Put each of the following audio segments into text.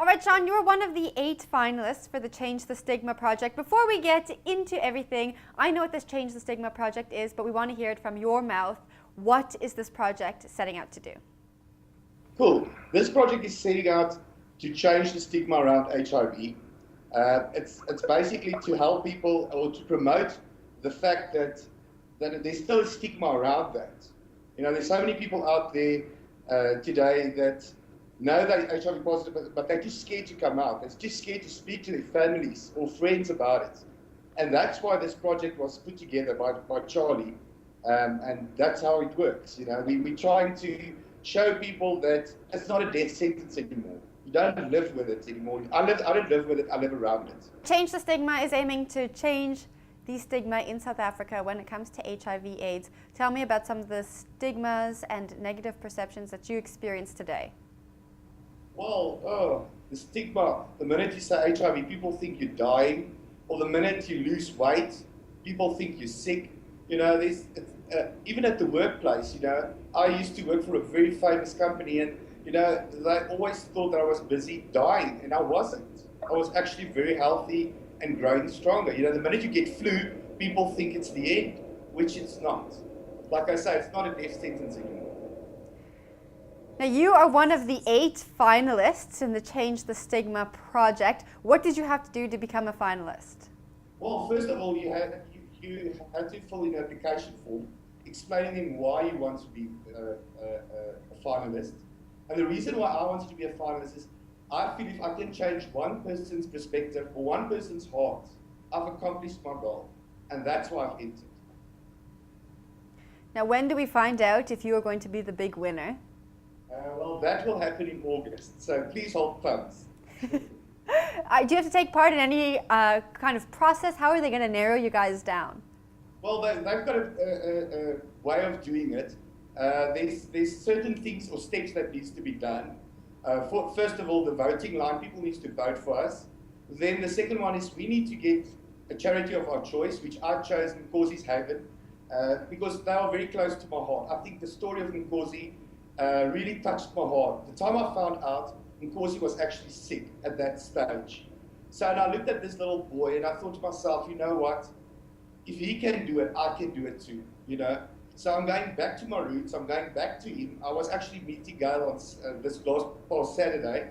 All right, Sean, you're one of the 8 finalists for the Change the Stigma project. Before we get into everything, I know what this Change the Stigma project is, but we want to hear it from your mouth. What is this project setting out to do? Cool. This project is setting out to change the stigma around HIV. It's basically to help people or to promote the fact that there's still a stigma around that. You know, there's so many people out there today that know they're HIV positive, but they're too scared to come out. They're too scared to speak to their families or friends about it. And that's why this project was put together by Charlie. And that's how it works. You know, we're trying to show people that it's not a death sentence anymore. You don't live with it anymore. I don't live with it, I live around it. Change the Stigma is aiming to change the stigma in South Africa when it comes to HIV/AIDS. Tell me about some of the stigmas and negative perceptions that you experience today. Well, the stigma, the minute you say HIV, people think you're dying, or the minute you lose weight, people think you're sick. You know, even at the workplace, you know, I used to work for a very famous company, and, you know, they always thought that I was busy dying, and I wasn't. I was actually very healthy and growing stronger. You know, the minute you get flu, people think it's the end, which it's not. Like I say, it's not a death sentence anymore. Now, you are one of the 8 finalists in the Change the Stigma project. What did you have to do to become a finalist? Well, first of all, you had to fill in an application form explaining them why you want to be a finalist. And the reason why I wanted to be a finalist is I feel if I can change one person's perspective or one person's heart, I've accomplished my goal. And that's why I've entered. Now, when do we find out if you are going to be the big winner? Well, that will happen in August, so please hold thumbs. Do you have to take part in any kind of process? How are they going to narrow you guys down? Well, they've got a way of doing it. There's certain things or steps that needs to be done. First of all, the voting line, people need to vote for us. Then the second one is we need to get a charity of our choice, which I've chosen, Nkosi's Haven, because they are very close to my heart. I think the story of Nkosi really touched my heart. The time I found out, Nkosi was actually sick at that stage. So and I looked at this little boy and I thought to myself, you know what? If he can do it, I can do it too, you know? So I'm going back to my roots, I'm going back to him. I was actually meeting Gail on this past Saturday,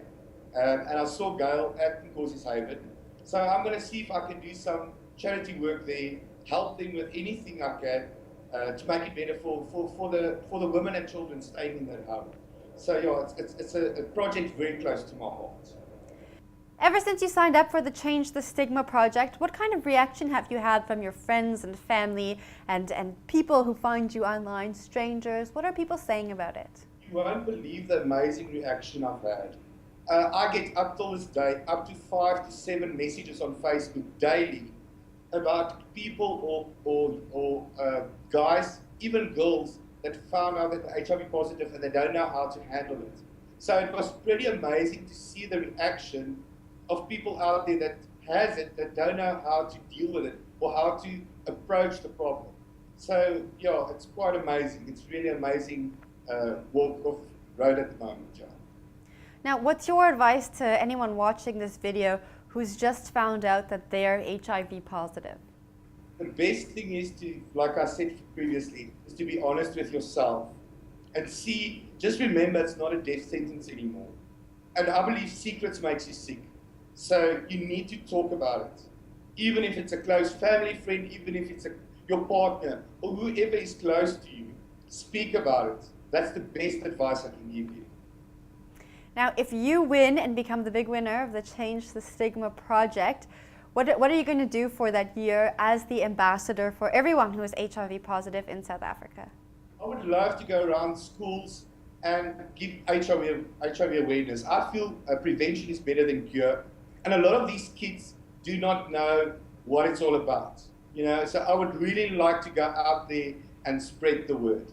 and I saw Gail at Nkosi's Haven. So I'm going to see if I can do some charity work there, help them with anything I can, to make it better for the women and children staying in their home. So yeah, it's a project very close to my heart. Ever since you signed up for the Change the Stigma project, what kind of reaction have you had from your friends and family and people who find you online, strangers? What are people saying about it? You won't believe the amazing reaction I've had. I get up till this day up to 5 to 7 messages on Facebook daily about people or guys, even girls, that found out that they're HIV positive and they don't know how to handle it. So it was pretty amazing to see the reaction of people out there that has it, that don't know how to deal with it or how to approach the problem. So yeah, it's quite amazing. It's really amazing walk of road at the moment, John. Now, what's your advice to anyone watching this video who's just found out that they're HIV positive? The best thing is to, like I said previously, is to be honest with yourself and see, just remember it's not a death sentence anymore. And I believe secrets makes you sick. So you need to talk about it. Even if it's a close family friend, even if it's your partner, or whoever is close to you, speak about it. That's the best advice I can give you. Now, if you win and become the big winner of the Change the Stigma project, what are you going to do for that year as the ambassador for everyone who is HIV positive in South Africa? I would love to go around schools and give HIV awareness. I feel prevention is better than cure. And a lot of these kids do not know what it's all about. You know, so I would really like to go out there and spread the word.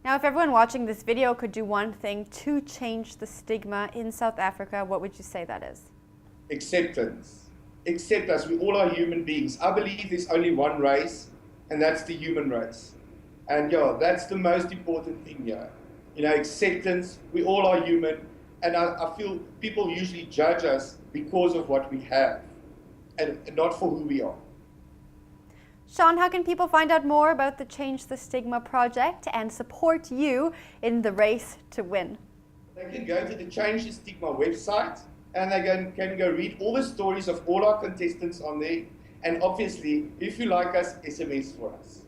Now, if everyone watching this video could do one thing to change the stigma in South Africa, what would you say that is? Acceptance. Accept us. We all are human beings. I believe there's only one race, and that's the human race. And yeah, that's the most important thing here. You know, acceptance. We all are human. And I feel people usually judge us because of what we have and not for who we are. Sean, how can people find out more about the Change the Stigma project and support you in the race to win? They can go to the Change the Stigma website and they can go read all the stories of all our contestants on there. And obviously, if you like us, SMS for us.